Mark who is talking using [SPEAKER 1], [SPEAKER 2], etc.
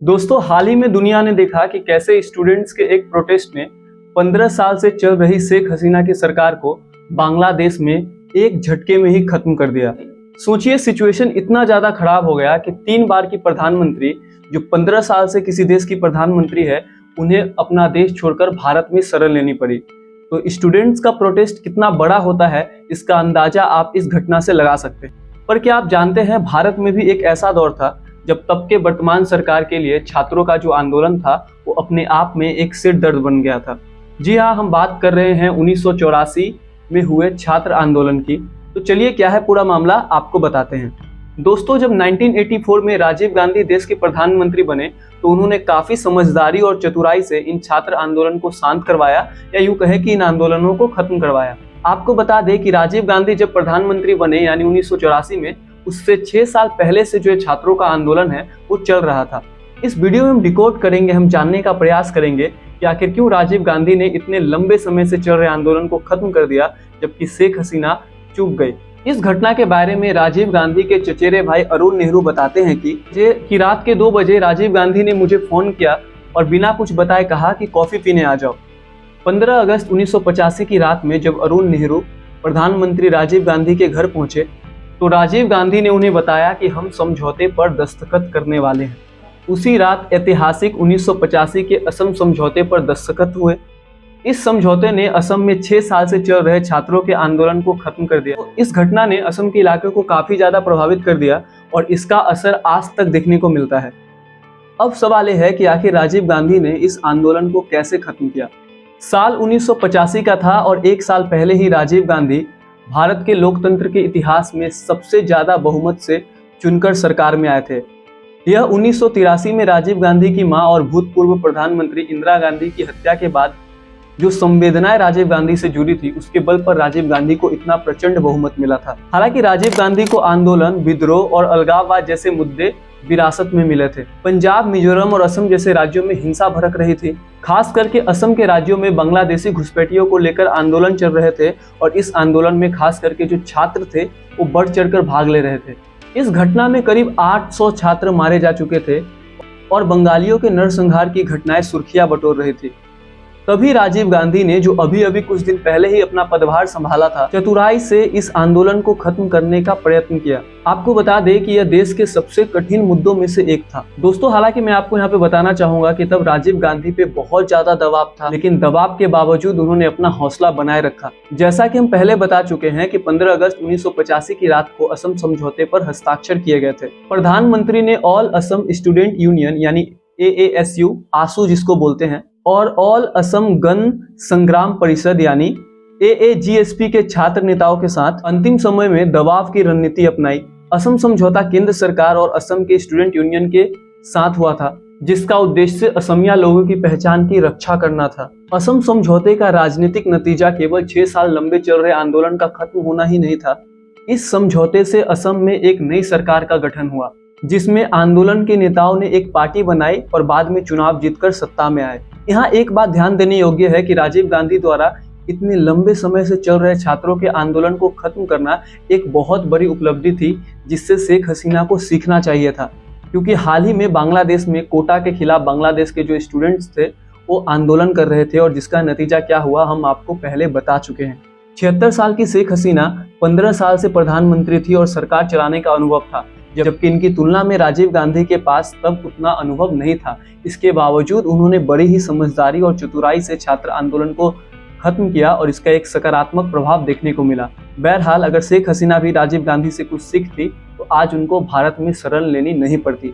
[SPEAKER 1] दोस्तों, हाल ही में दुनिया ने देखा कि कैसे स्टूडेंट्स के एक प्रोटेस्ट ने 15 साल से चल रही शेख हसीना की सरकार को बांग्लादेश में एक झटके में ही खत्म कर दिया। सोचिए, सिचुएशन इतना ज्यादा खराब हो गया कि 3 बार की प्रधानमंत्री जो 15 साल से किसी देश की प्रधानमंत्री है, उन्हें अपना देश छोड़कर भारत में शरण लेनी पड़ी। तो स्टूडेंट्स का प्रोटेस्ट कितना बड़ा होता है, इसका अंदाजा आप इस घटना से लगा सकते हैं। पर क्या आप जानते हैं, भारत में भी एक ऐसा दौर था जब तब के वर्तमान सरकार के लिए छात्रों का जो आंदोलन था वो अपने आप में एक सिर दर्द बन गया था। जी हाँ, हम बात कर रहे हैं 1984 में हुए छात्र आंदोलन की। तो चलिए, क्या है पूरा मामला आपको बताते हैं। दोस्तों, जब 1984 में राजीव गांधी देश के प्रधानमंत्री बने तो उन्होंने काफी समझदारी और चतुराई से इन छात्र आंदोलन को शांत करवाया, या यूं कहे कि इन आंदोलनों को खत्म करवाया। आपको बता दें कि राजीव गांधी जब प्रधानमंत्री बने यानी 1984 में, उससे 6 साल पहले से जो छात्रों का आंदोलन है वो चल रहा था। इस वीडियो में हम डिकोड करेंगे, हम जानने का प्रयास करेंगे कि आखिर क्यों राजीव गांधी ने इतने लंबे समय से चल रहे आंदोलन को खत्म कर दिया जबकि शेख हसीना चूक गई। इस घटना के बारे में राजीव गांधी के चचेरे भाई अरुण नेहरू बताते हैं कि रात के 2 बजे राजीव गांधी ने मुझे फोन किया और बिना कुछ बताए कहा कि कॉफी पीने आ जाओ। 15 अगस्त 1985 की रात में जब अरुण नेहरू प्रधानमंत्री राजीव गांधी के घर पहुंचे तो राजीव गांधी ने उन्हें बताया कि हम समझौते पर दस्तखत करने वाले हैं। उसी रात ऐतिहासिक 1985 के असम समझौते पर दस्तखत हुए। इस समझौते ने असम में 6 साल से चल रहे छात्रों के आंदोलन को खत्म कर दिया। इस घटना ने असम के इलाके को काफी ज्यादा प्रभावित कर दिया और इसका असर आज तक देखने को मिलता है। अब सवाल यह है कि आखिर राजीव गांधी ने इस आंदोलन को कैसे खत्म किया। साल 1985 का था और 1 साल पहले ही राजीव गांधी भारत के लोकतंत्र के इतिहास में सबसे ज्यादा बहुमत से चुनकर सरकार में आए थे। यह 1983 में राजीव गांधी की मां और भूतपूर्व प्रधानमंत्री इंदिरा गांधी की हत्या के बाद जो संवेदनाएं राजीव गांधी से जुड़ी थी, उसके बल पर राजीव गांधी को इतना प्रचंड बहुमत मिला था। हालांकि राजीव गांधी को आंदोलन, विद्रोह और अलगाववाद जैसे मुद्दे विरासत में मिले थे। पंजाब, मिजोरम और असम जैसे राज्यों में हिंसा भड़क रही थी। खास करके असम के राज्यों में बांग्लादेशी घुसपैठियों को लेकर आंदोलन चल रहे थे और इस आंदोलन में खास करके जो छात्र थे वो बढ़ चढ़कर भाग ले रहे थे। इस घटना में करीब 800 छात्र मारे जा चुके थे और बंगालियों के नरसंहार की घटनाएं सुर्खियां बटोर रही थी। तभी राजीव गांधी ने, जो अभी अभी कुछ दिन पहले ही अपना पदभार संभाला था, चतुराई से इस आंदोलन को खत्म करने का प्रयत्न किया। आपको बता दें कि यह देश के सबसे कठिन मुद्दों में से एक था। दोस्तों, हालांकि मैं आपको यहाँ पे बताना चाहूंगा कि तब राजीव गांधी पे बहुत ज्यादा दबाव था, लेकिन दबाव के बावजूद उन्होंने अपना हौसला बनाए रखा। जैसा कि हम पहले बता चुके हैं कि 15 अगस्त 1985 की रात को असम समझौते पर हस्ताक्षर किए गए थे। प्रधानमंत्री ने ऑल असम स्टूडेंट यूनियन यानी AASU, आसू जिसको बोलते हैं, और ऑल असम गण संग्राम परिषद यानी AAGSP के छात्र नेताओं के साथ अंतिम समय में दबाव की रणनीति अपनाई। असम समझौता केंद्र सरकार और असम के स्टूडेंट यूनियन के साथ हुआ था, जिसका उद्देश्य असमिया लोगों की पहचान की रक्षा करना था। असम समझौते का राजनीतिक नतीजा केवल 6 साल लंबे चल रहे आंदोलन का खत्म होना ही नहीं था। इस समझौते से असम में एक नई सरकार का गठन हुआ, जिसमें आंदोलन के नेताओं ने एक पार्टी बनाई और बाद में चुनाव जीतकर सत्ता में आए। यहाँ एक बात ध्यान देने योग्य है कि राजीव गांधी द्वारा इतने लंबे समय से चल रहे छात्रों के आंदोलन को खत्म करना एक बहुत बड़ी उपलब्धि थी, जिससे शेख हसीना को सीखना चाहिए था। क्योंकि हाल ही में बांग्लादेश में कोटा के खिलाफ बांग्लादेश के जो स्टूडेंट्स थे वो आंदोलन कर रहे थे और जिसका नतीजा क्या हुआ हम आपको पहले बता चुके हैं। 76 साल की शेख हसीना 15 साल से प्रधानमंत्री थी और सरकार चलाने का अनुभव था, जबकि इनकी तुलना में राजीव गांधी के पास तब उतना अनुभव नहीं था। इसके बावजूद उन्होंने बड़ी ही समझदारी और चतुराई से छात्र आंदोलन को खत्म किया और इसका एक सकारात्मक प्रभाव देखने को मिला। बहरहाल, अगर शेख हसीना भी राजीव गांधी से कुछ सीखती तो आज उनको भारत में शरण लेनी नहीं पड़ती।